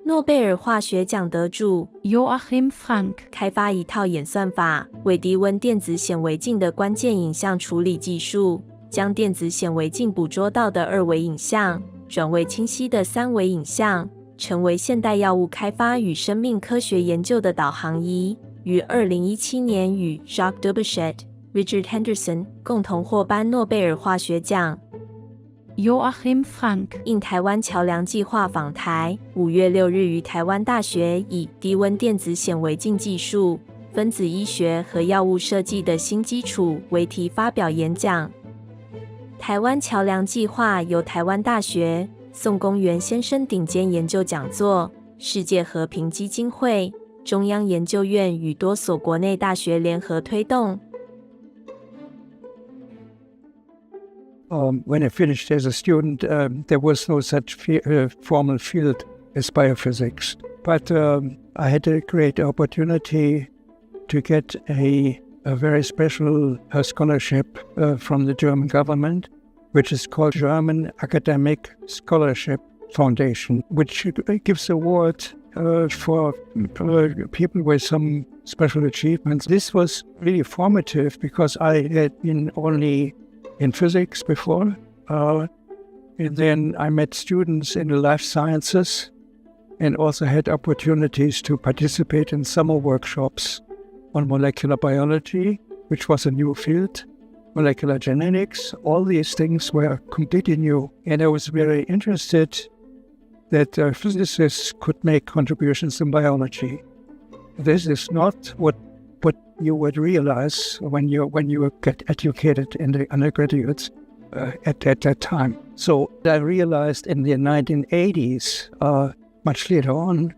诺贝尔化学奖得主 Joachim Frank 开发一套演算法，为低温电子显微镜的关键影像处理技术，将电子显微镜捕捉到的2维影像转为清晰的3维影像，成为现代药物开发与生命科学研究的导航仪。于2017年与 Jacques Dubochet、Richard Henderson 共同获颁诺贝尔化学奖。Joachim Frank 应台湾桥梁计划访台，5月6日于台湾大学以低温电子显微镜技术、分子医学和药物设计的新基础为题发表演讲。台湾桥梁计划由台湾大学、宋公元先生顶尖研究讲座、世界和平基金会、中央研究院与多所国内大学联合推动。When I finished as a student, there was no such formal field as biophysics. But I had a great opportunity to get a very special scholarship from the German government, which is called German Academic Scholarship Foundation, which gives awards for people with some special achievements. This was really formative because I had been only in physics before, and then I met students in the life sciences and also had opportunities to participate in summer workshops on molecular biology, which was a new field, molecular genetics. All these things were completely new, and I was very interested that physicists could make contributions in biology. This is not what you would realize when you get educated in the undergraduates at that time. So I realized in the 1980s, much later on,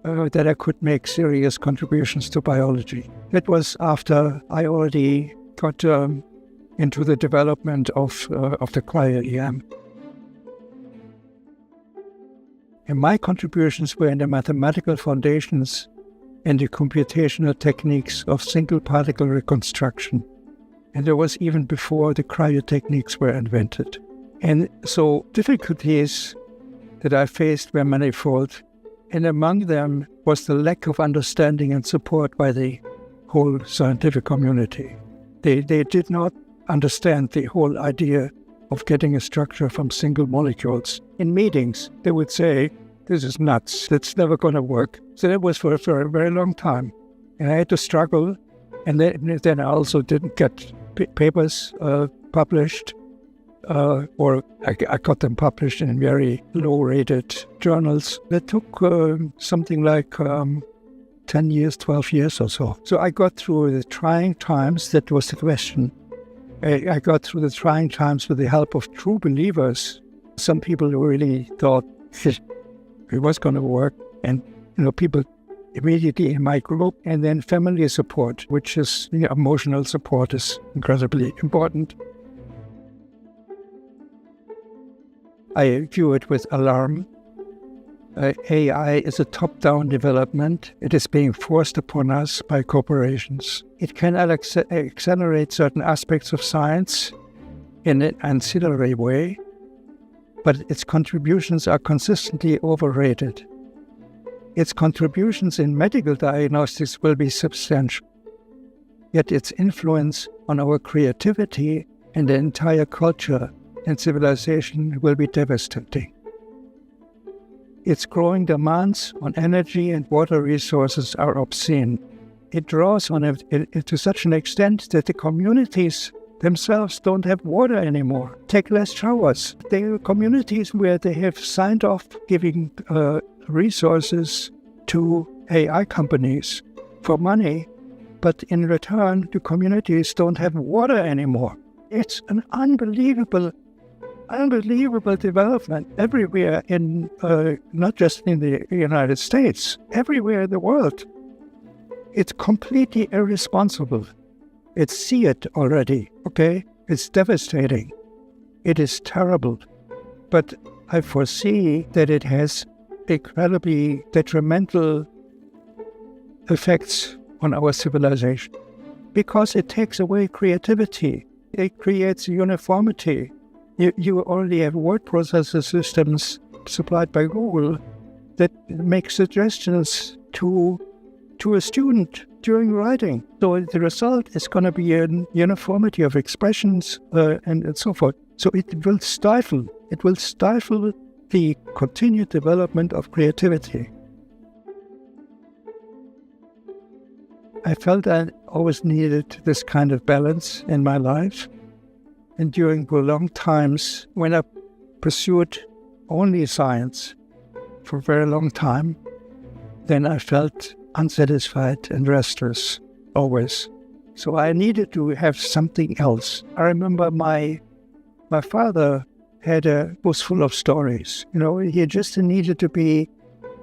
that I could make serious contributions to biology. That was after I already got into the development of the cryo-EM. And my contributions were in the mathematical foundations and the computational techniques of single particle reconstruction. And that was even before the cryo techniques were invented. And so difficulties that I faced were manifold, and among them was the lack of understanding and support by the whole scientific community. They did not understand the whole idea of getting a structure from single molecules. In meetings, they would say, "This is nuts, that's never going to work." So that was for a very long time. And I had to struggle, and then I also didn't get papers published, or I got them published in very low-rated journals. That took something like 10 years, 12 years or so. So I got through the trying times. That was the question. I got through the trying times with the help of true believers. Some people who really thought it was going to work, and people immediately in my group, and then family support, which is emotional support is incredibly important. I view it with alarm. AI is a top-down development. It is being forced upon us by corporations. It can accelerate certain aspects of science in an ancillary way, but its contributions are consistently overrated. Its contributions in medical diagnostics will be substantial, yet its influence on our creativity and the entire culture and civilization will be devastating. Its growing demands on energy and water resources are obscene. It draws on it to such an extent that the communities themselves don't have water anymore, take less showers. There are communities where they have signed off giving resources to AI companies for money, but in return the communities don't have water anymore. It's an unbelievable development everywhere in, not just in the United States, everywhere in the world. It's completely irresponsible. It's see it already, okay? It's devastating. It is terrible. But I foresee that it has incredibly detrimental effects on our civilization because it takes away creativity. It creates uniformity. You already have word processor systems supplied by Google that make suggestions to a student during writing. So the result is going to be a uniformity of expressions and so forth. So it will stifle the continued development of creativity. I felt I always needed this kind of balance in my life. And during prolonged times, when I pursued only science for a very long time, then I felt unsatisfied and restless, always. So I needed to have something else. I remember my father had a bus full of stories. He just needed to be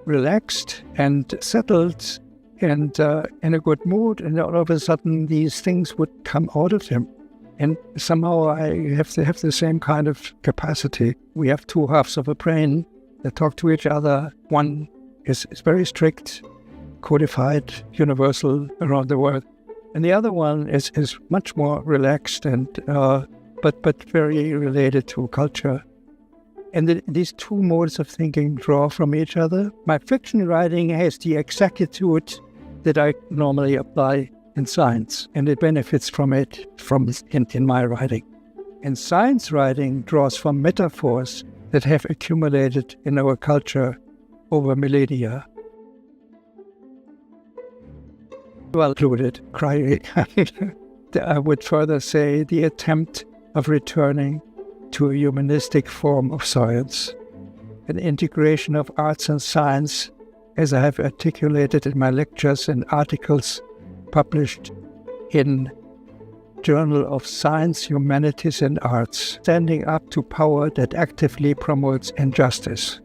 relaxed and settled and in a good mood, and all of a sudden these things would come out of him. And somehow I have to have the same kind of capacity. We have two halves of a brain that talk to each other. One is very strict, codified, universal around the world. And the other one is much more relaxed and but very related to culture. And these two modes of thinking draw from each other. My fiction writing has the exactitude that I normally apply in science, and it benefits from it in my writing. And science writing draws from metaphors that have accumulated in our culture over millennia. Well included, crying. I would further say the attempt of returning to a humanistic form of science, an integration of arts and science, as I have articulated in my lectures and articles published in Journal of Science, Humanities and Arts, standing up to power that actively promotes injustice.